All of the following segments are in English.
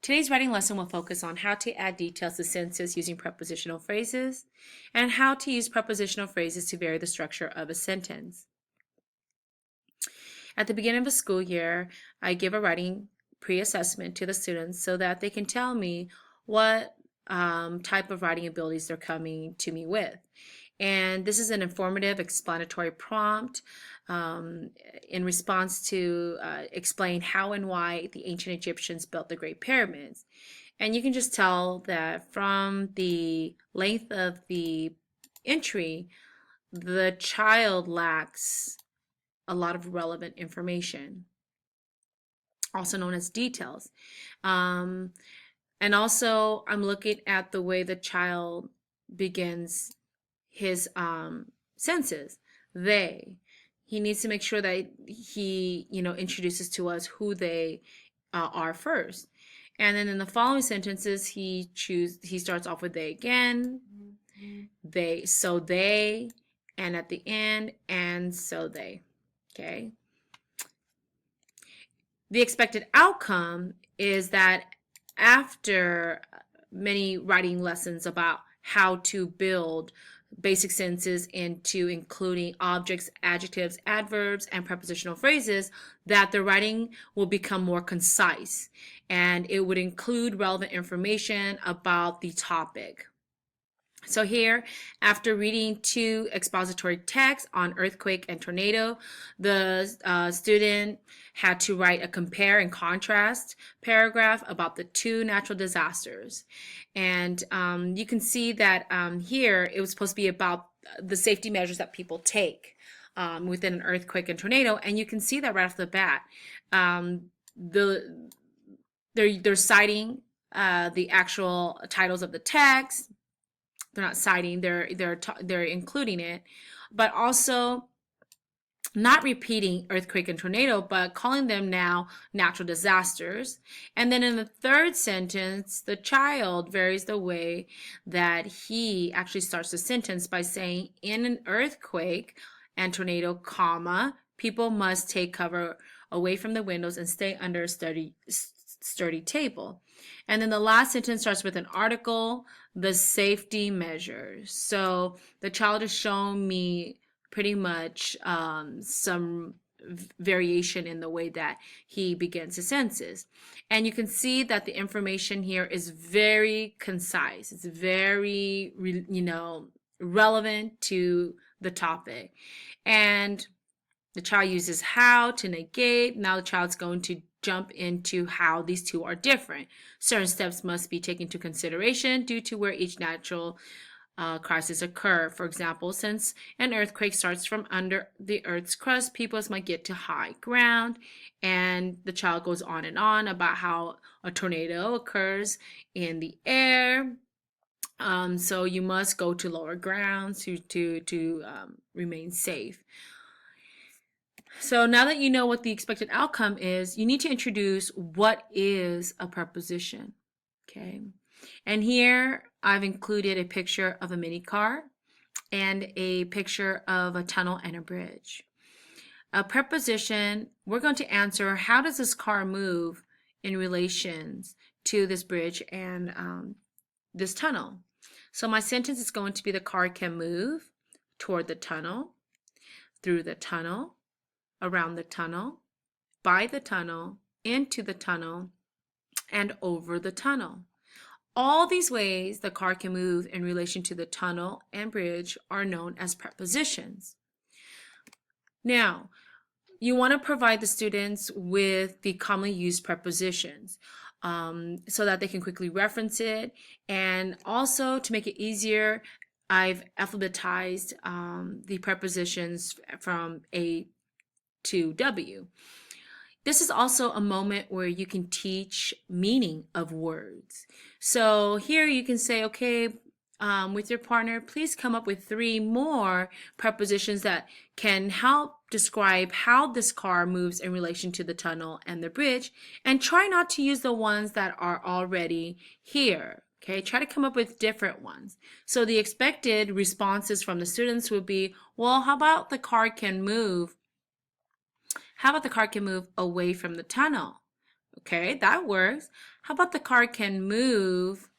Today's writing lesson will focus on how to add details to sentences using prepositional phrases and how to use prepositional phrases to vary the structure of a sentence. At the beginning of a school year, I give a writing pre-assessment to the students so that they can tell me what type of writing abilities they're coming to me with. And this is an informative, explanatory prompt in response to explain how and why the ancient Egyptians built the Great Pyramids. And you can just tell that from the length of the entry, the child lacks a lot of relevant information, also known as details. And also, I'm looking at the way the child begins his senses. They. He needs to make sure that he, introduces to us who they are first. And then in the following sentences, he starts off with they again, they, so they, and at the end, and so they. Okay. The expected outcome is that after many writing lessons about how to build basic sentences into including objects, adjectives, adverbs, and prepositional phrases, that the writing will become more concise and it would include relevant information about the topic. So here, after reading two expository texts on earthquake and tornado, the student had to write a compare and contrast paragraph about the two natural disasters. And you can see that here it was supposed to be about the safety measures that people take within an earthquake and tornado. And you can see that right off the bat. They're citing the actual titles of the text. They're not citing, they're including it, but also not repeating earthquake and tornado, but calling them now natural disasters. And then in the third sentence, the child varies the way that he actually starts the sentence by saying, in an earthquake and tornado, comma, people must take cover away from the windows and stay under a sturdy table. And then the last sentence starts with an article, the safety measures. So the child is showing me pretty much some variation in the way that he begins his sentences. And you can see that the information here is very concise. It's very, relevant to the topic. And the child uses how to negate. Now the child's going to jump into how these two are different. Certain steps must be taken into consideration due to where each natural crisis occur. For example, since an earthquake starts from under the earth's crust, peoples might get to high ground. And the child goes on and on about how a tornado occurs in the air. So you must go to lower ground to remain safe. So now that you know what the expected outcome is, you need to introduce what is a preposition, okay? And here I've included a picture of a mini car and a picture of a tunnel and a bridge. A preposition, we're going to answer, how does this car move in relation to this bridge and this tunnel? So my sentence is going to be, the car can move toward the tunnel, through the tunnel, around the tunnel, by the tunnel, into the tunnel, and over the tunnel. All these ways the car can move in relation to the tunnel and bridge are known as prepositions. Now, you want to provide the students with the commonly used prepositions so that they can quickly reference it. And also, to make it easier, I've alphabetized the prepositions from A to W. This is also a moment where you can teach meaning of words. So here you can say, okay, with your partner, please come up with 3 more prepositions that can help describe how this car moves in relation to the tunnel and the bridge, and try not to use the ones that are already here. Okay, try to come up with different ones. So the expected responses from the students would be, well, how about the car can move? How about the car can move away from the tunnel? Okay, that works. How about the car can move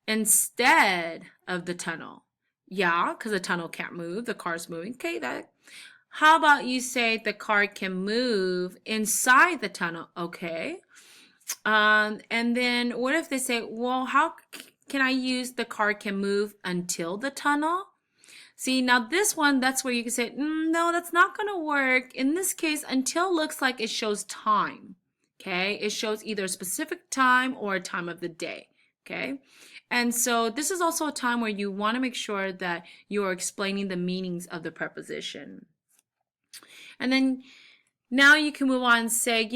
instead of the tunnel? Yeah, because the tunnel can't move, the car's moving. Okay, that. How about you say the car can move inside the tunnel? Okay. And then what if they say, well, how can I use the car can move until the tunnel? See, now this one, that's where you can say, no, that's not going to work. In this case, until looks like it shows time. Okay, it shows either a specific time or a time of the day. Okay, and so this is also a time where you want to make sure that you are explaining the meanings of the preposition. And then now you can move on and say,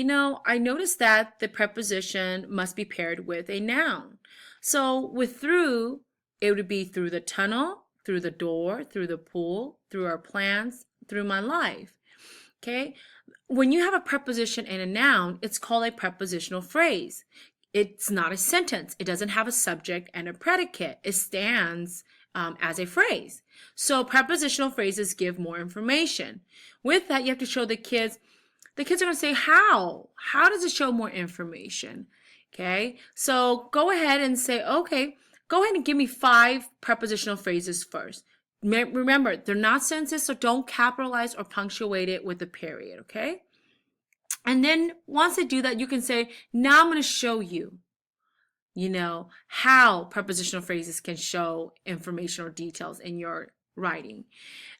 I noticed that the preposition must be paired with a noun. So with through, it would be through the tunnel, through the door, through the pool, through our plans, through my life. Okay? When you have a preposition and a noun, it's called a prepositional phrase. It's not a sentence. It doesn't have a subject and a predicate. It stands as a phrase. So prepositional phrases give more information. With that, you have to show the kids are going to say, how? How does it show more information? Okay, so go ahead and say, okay, go ahead and give me 5 prepositional phrases first. Remember, they're not sentences, so don't capitalize or punctuate it with a period, okay? And then once they do that, you can say, now I'm going to show you, how prepositional phrases can show information or details in your writing.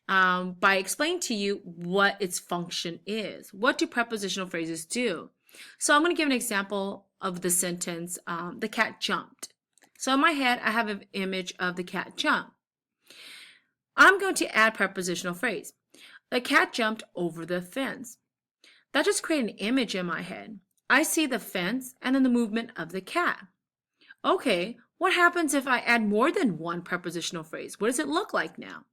By explaining to you what its function is. What do prepositional phrases do? So I'm going to give an example of the sentence, the cat jumped. So in my head, I have an image of the cat jump. I'm going to add prepositional phrase. The cat jumped over the fence. That just created an image in my head. I see the fence and then the movement of the cat. Okay, what happens if I add more than one prepositional phrase? What does it look like now?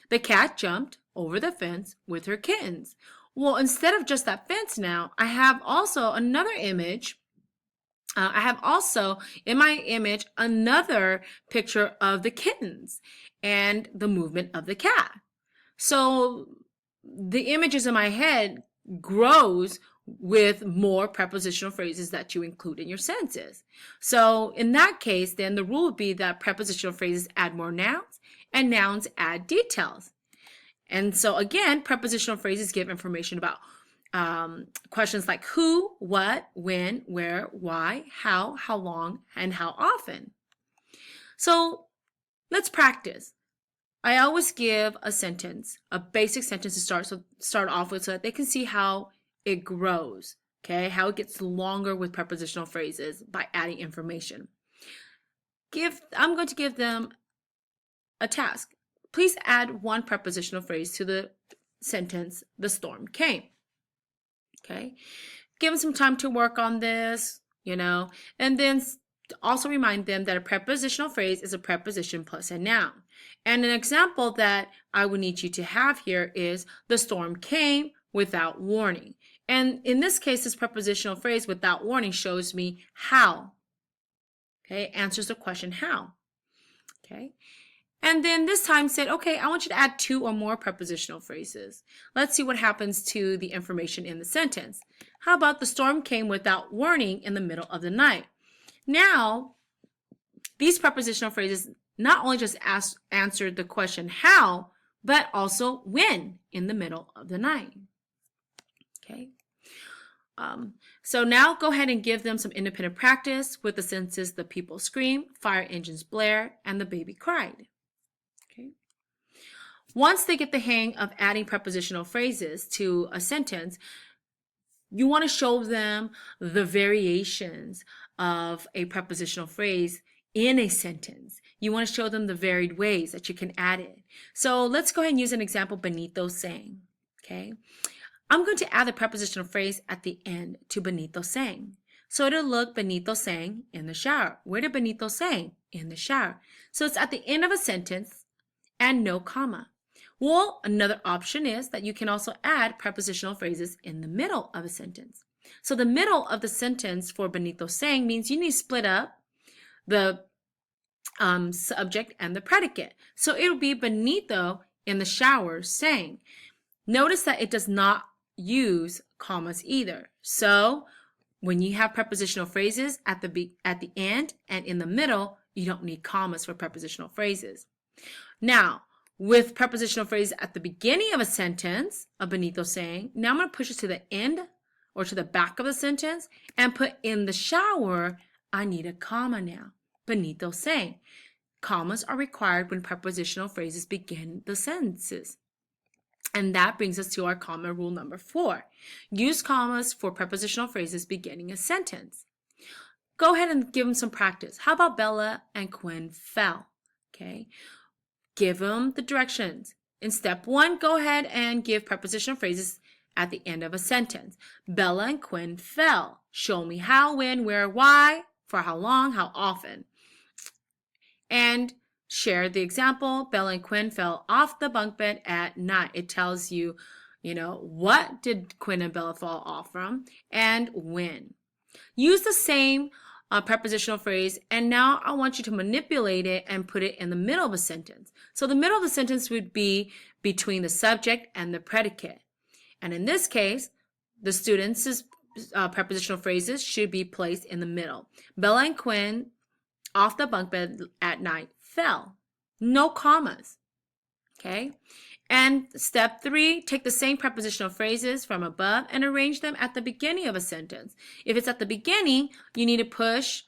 The cat jumped over the fence with her kittens. Well, instead of just that fence now, I have also another image. I have also in my image another picture of the kittens and the movement of the cat. So the images in my head grows with more prepositional phrases that you include in your sentences. So in that case, then the rule would be that prepositional phrases add more nouns and nouns add details. And so again, prepositional phrases give information about questions like who, what, when, where, why, how long, and how often. So let's practice. I always give a sentence, a basic sentence to start off with so that they can see how it grows, okay? How it gets longer with prepositional phrases by adding information. I'm going to give them a task. Please add one prepositional phrase to the sentence, the storm came. Okay? Give them some time to work on this, and then also remind them that a prepositional phrase is a preposition plus a noun. And an example that I would need you to have here is the storm came without warning. And in this case, this prepositional phrase without warning shows me how. Okay, answers the question how. Okay, and then this time said, okay, I want you to add 2 or more prepositional phrases. Let's see what happens to the information in the sentence. How about the storm came without warning in the middle of the night? Now, these prepositional phrases not only just answered the question how, but also when in the middle of the night. Okay. So now go ahead and give them some independent practice with the sentences the people scream, fire engines blare, and the baby cried. Okay. Once they get the hang of adding prepositional phrases to a sentence, you want to show them the variations of a prepositional phrase in a sentence. You want to show them the varied ways that you can add it. So let's go ahead and use an example Benito sang. Okay. I'm going to add the prepositional phrase at the end to Benito sang. So it'll look Benito sang in the shower. Where did Benito sang? In the shower. So it's at the end of a sentence and no comma. Well, another option is that you can also add prepositional phrases in the middle of a sentence. So the middle of the sentence for Benito sang means you need to split up the subject and the predicate. So it will be Benito in the shower sang. Notice that it does not use commas either. So when you have prepositional phrases at the end and in the middle, you don't need commas for prepositional phrases. Now, with prepositional phrases at the beginning of a sentence, a Benito saying, now I'm going to push it to the end or to the back of the sentence and put in the shower, I need a comma now. Benito saying. Commas are required when prepositional phrases begin the sentences. And that brings us to our comma rule number 4. Use commas for prepositional phrases beginning a sentence. Go ahead and give them some practice. How about Bella and Quinn fell? Okay. Give them the directions. In step 1, go ahead and give prepositional phrases at the end of a sentence. Bella and Quinn fell. Show me how, when, where, why, for how long, how often. And share the example. Bella and Quinn fell off the bunk bed at night. It tells you, what did Quinn and Bella fall off from and when. Use the same prepositional phrase, and now I want you to manipulate it and put it in the middle of a sentence. So the middle of the sentence would be between the subject and the predicate. And in this case, the students' prepositional phrases should be placed in the middle. Bella and Quinn off the bunk bed at night fell. No commas. Okay? And step 3, take the same prepositional phrases from above and arrange them at the beginning of a sentence. If it's at the beginning, you need to push,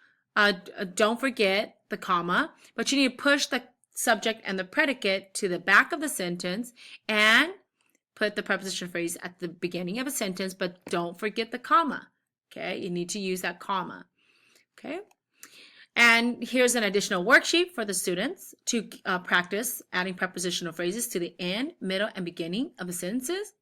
don't forget the comma, but you need to push the subject and the predicate to the back of the sentence and put the prepositional phrase at the beginning of a sentence, but don't forget the comma. Okay? You need to use that comma. Okay? And here's an additional worksheet for the students to practice adding prepositional phrases to the end, middle, and beginning of the sentences.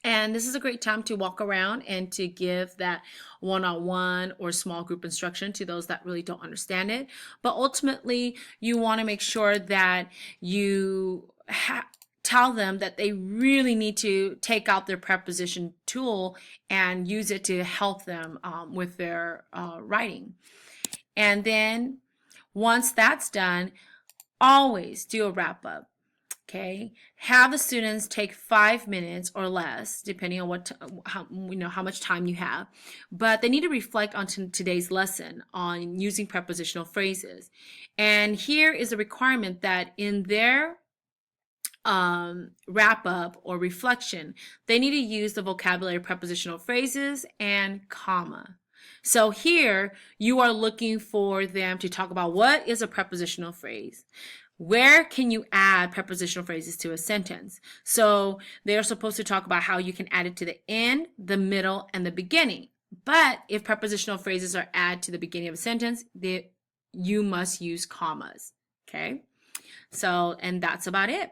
And this is a great time to walk around and to give that one-on-one or small group instruction to those that really don't understand it. But ultimately, you want to make sure that you tell them that they really need to take out their preposition tool and use it to help them with their writing. And then once that's done, always do a wrap up. Okay, have the students take 5 minutes or less, depending on how much time you have. But they need to reflect on today's lesson on using prepositional phrases. And here is a requirement that in their wrap up or reflection, they need to use the vocabulary prepositional phrases and comma. So here you are looking for them to talk about what is a prepositional phrase. Where can you add prepositional phrases to a sentence? So they're supposed to talk about how you can add it to the end, the middle, and the beginning. But if prepositional phrases are added to the beginning of a sentence, you must use commas. Okay? So, and that's about it.